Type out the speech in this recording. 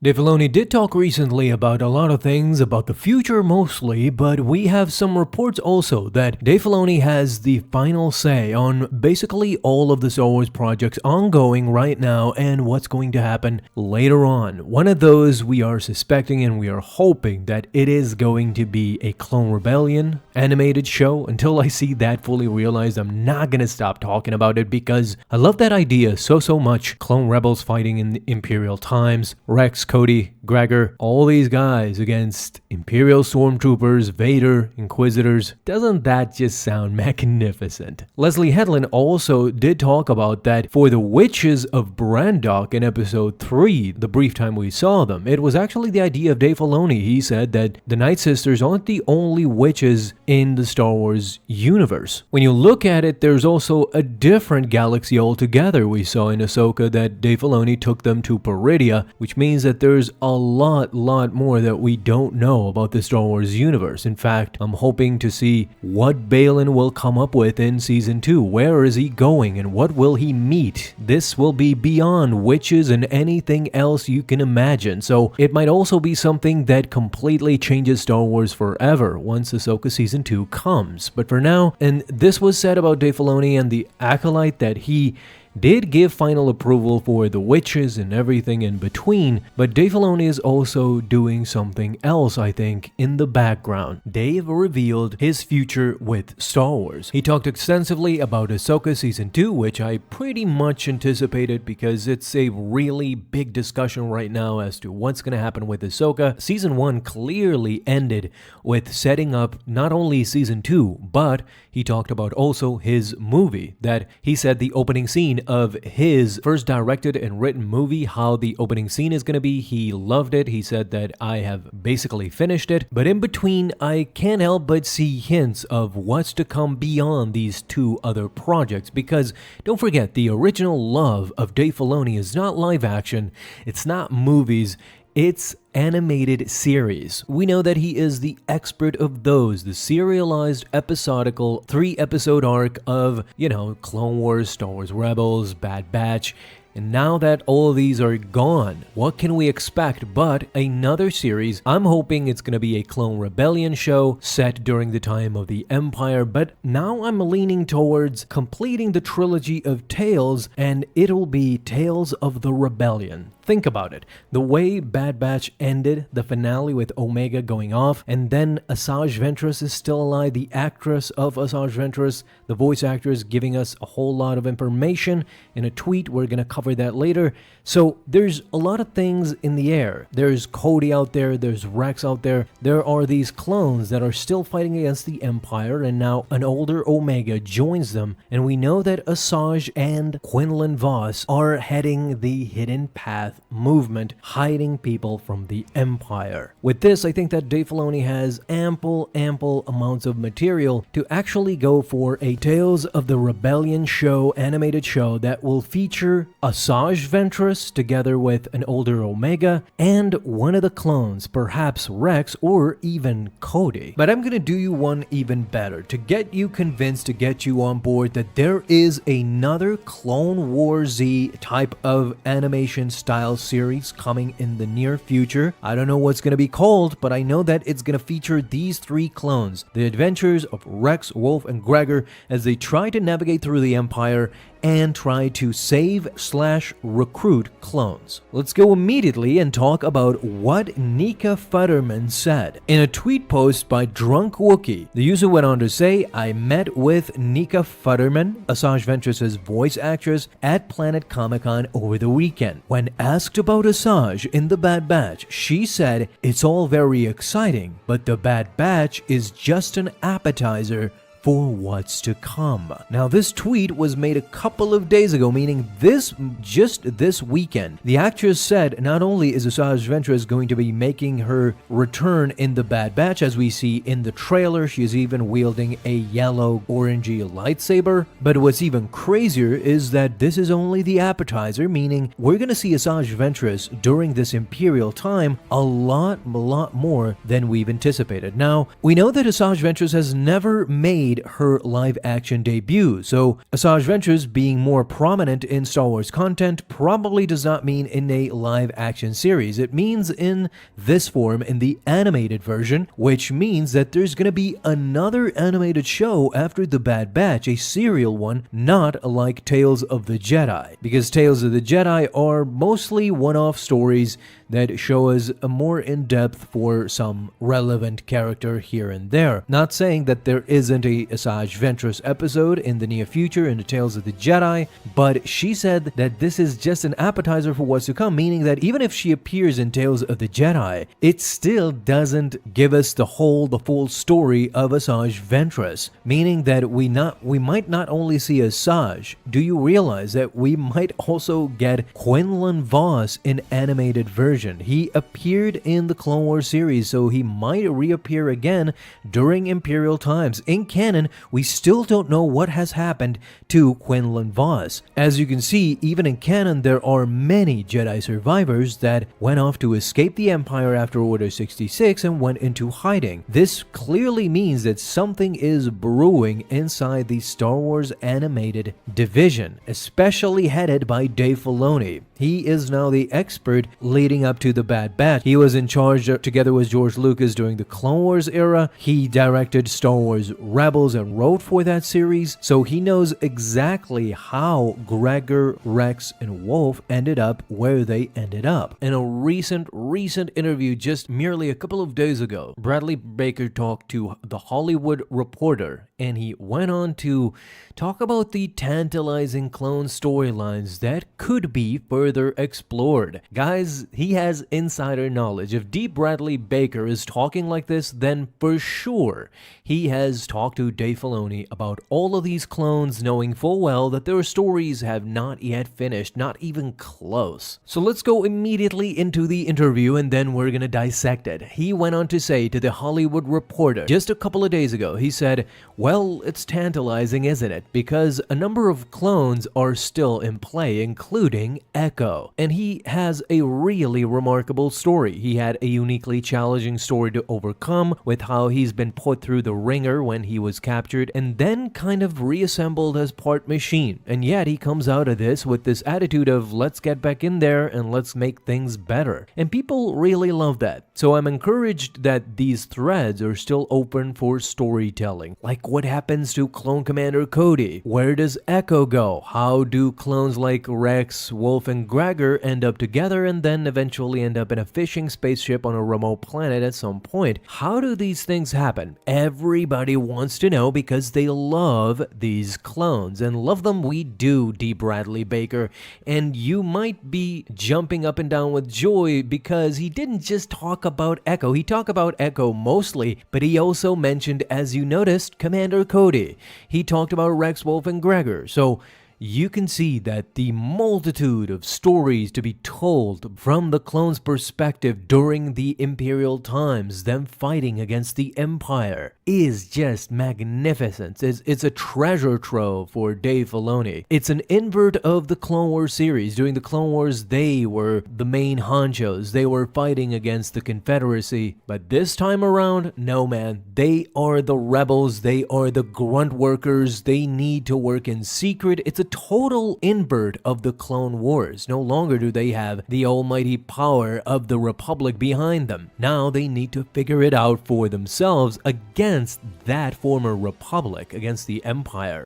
Dave Filoni did talk recently about a lot of things, about the future mostly, but we have some reports also that Dave Filoni has the final say on basically all of the Star Wars projects ongoing right now and what's going to happen later on. One of those we are suspecting and we are hoping that it is going to be a Clone Rebellion animated show. Until I see that fully realized, I'm not going to stop talking about it because I love that idea so much. Clone Rebels fighting in the Imperial times, Rex, Cody, Gregor, all these guys against Imperial Stormtroopers, Vader, Inquisitors. Doesn't that just sound magnificent? Leslie Headland also did talk about that for the Witches of Brandok in episode 3, the brief time we saw them. It was actually the idea of Dave Filoni. He said that the Night Sisters aren't the only witches in the Star Wars universe. When you look at it, there's also a different galaxy altogether. We saw in Ahsoka that Dave Filoni took them to Peridia, which means that there's a lot more that we don't know about the Star Wars universe. In fact, I'm hoping to see what Balin will come up with in Season 2. Where is he going and what will he meet? This will be beyond witches and anything else you can imagine. So it might also be something that completely changes Star Wars forever once Ahsoka Season 2 comes. But for now, and this was said about Dave Filoni and the Acolyte, that he did give final approval for the witches and everything in between, but Dave Filoni is also doing something else, I think, in the background. Dave revealed his future with Star Wars. He talked extensively about Ahsoka Season 2, which I pretty much anticipated because it's a really big discussion right now as to what's going to happen with Ahsoka. Season 1 clearly ended with setting up not only Season 2, but he talked about also his movie, that he said the opening scene of his first directed and written movie, how the opening scene is going to be. He loved it. He said that I have basically finished it. But in between, I can't help but see hints of what's to come beyond these two other projects. Because don't forget, the original love of Dave Filoni is not live action. It's not movies. It's animated series. We know that he is the expert of those, the serialized episodical 3-episode arc of, Clone Wars, Star Wars Rebels, Bad Batch. And now that all of these are gone, what can we expect but another series? I'm hoping it's going to be a Clone Rebellion show set during the time of the Empire, but now I'm leaning towards completing the trilogy of Tales, and it'll be Tales of the Rebellion. Think about it. The way Bad Batch ended, the finale with Omega going off, and then Asajj Ventress is still alive, the actress of Asajj Ventress, the voice actress, giving us a whole lot of information in a tweet. We're going to cover that later. So there's a lot of things in the air. There's Cody out there, there's Rex out there. There are these clones that are still fighting against the Empire, and now an older Omega joins them, and we know that Asajj and Quinlan Vos are heading the Hidden Path movement, hiding people from the Empire. With this, I think that Dave Filoni has ample amounts of material to actually go for a Tales of the Rebellion show, animated show that will feature Asajj Ventress together with an older Omega and one of the clones, perhaps Rex or even Cody. But I'm gonna do you one even better to get you convinced, to get you on board that there is another Clone Wars Z type of animation style series coming in the near future. I don't know what's going to be called, but I know that it's going to feature these 3 clones, the adventures of Rex, Wolf, and Gregor as they try to navigate through the Empire and try to save/recruit clones. Let's go immediately and talk about what Nika Futterman said. In a tweet post by Drunk Wookie, the user went on to say, I met with Nika Futterman, Asajj Ventress' voice actress, at Planet Comic-Con over the weekend. When asked about Asajj in the Bad Batch, she said, it's all very exciting, but the Bad Batch is just an appetizer for what's to come. Now, this tweet was made a couple of days ago, meaning just this weekend. The actress said not only is Asajj Ventress going to be making her return in the Bad Batch, as we see in the trailer, she is even wielding a yellow orangey lightsaber, but what's even crazier is that this is only the appetizer, meaning we're going to see Asajj Ventress during this Imperial time a lot more than we've anticipated. Now, we know that Asajj Ventress has never made made her live-action debut. So Asajj Ventress being more prominent in Star Wars content probably does not mean in a live-action series. It means in this form, in the animated version, which means that there's going to be another animated show after The Bad Batch, a serial one, not like Tales of the Jedi. Because Tales of the Jedi are mostly one-off stories that show us a more in-depth for some relevant character here and there. Not saying that there isn't a Asajj Ventress episode in the near future in the Tales of the Jedi, but she said that this is just an appetizer for what's to come, meaning that even if she appears in Tales of the Jedi, it still doesn't give us the full story of Asajj Ventress, meaning that we might not only see Asajj. Do you realize that we might also get Quinlan Vos in animated version? He appeared in the Clone Wars series, so he might reappear again during Imperial times. In canon, we still don't know what has happened to Quinlan Vos. As you can see, even in canon, there are many Jedi survivors that went off to escape the Empire after Order 66 and went into hiding. This clearly means that something is brewing inside the Star Wars animated division, especially headed by Dave Filoni. He is now the expert leading up to The Bad Batch. He was in charge together with George Lucas during the Clone Wars era. He directed Star Wars Rebels and wrote for that series, so he knows exactly how Gregor, Rex, and Wolf ended up where they ended up. In a recent interview just merely a couple of days ago, Bradley Baker talked to The Hollywood Reporter, and he went on to talk about the tantalizing clone storylines that could be further explored. Guys, he has insider knowledge. If D. Bradley Baker is talking like this, then for sure he has talked to Dave Filoni about all of these clones, knowing full well that their stories have not yet finished, not even close. So let's go immediately into the interview and then we're gonna dissect it. He went on to say to The Hollywood Reporter just a couple of days ago, he said, well, it's tantalizing, isn't it? Because a number of clones are still in play, including Echo. And he has a really remarkable story. He had a uniquely challenging story to overcome with how he's been put through the ringer when he was captured and then kind of reassembled as part machine. And yet he comes out of this with this attitude of let's get back in there and let's make things better. And people really love that. So I'm encouraged that these threads are still open for storytelling. Like what happens to Clone Commander Cody? Where does Echo go? How do clones like Rex, Wolf, and Gregor end up together and then eventually end up in a fishing spaceship on a remote planet at some point? How do these things happen? Everybody wants to know because they love these clones, and love them we do, D. Bradley Baker. And you might be jumping up and down with joy because he didn't just talk about Echo. He talked about Echo mostly, but he also mentioned, as you noticed, Commander Cody. He talked about Rex, Wolf, and Gregor. So you can see that the multitude of stories to be told from the clones' perspective during the Imperial times, them fighting against the Empire, is just magnificent. It's a treasure trove for Dave Filoni. It's an invert of the Clone Wars series. During the Clone Wars, they were the main honchos. They were fighting against the Confederacy. But this time around, no man. They are the rebels. They are the grunt workers. They need to work in secret. It's a total invert of the Clone Wars. No longer do they have the almighty power of the Republic behind them. Now they need to figure it out for themselves against that former Republic, against the Empire.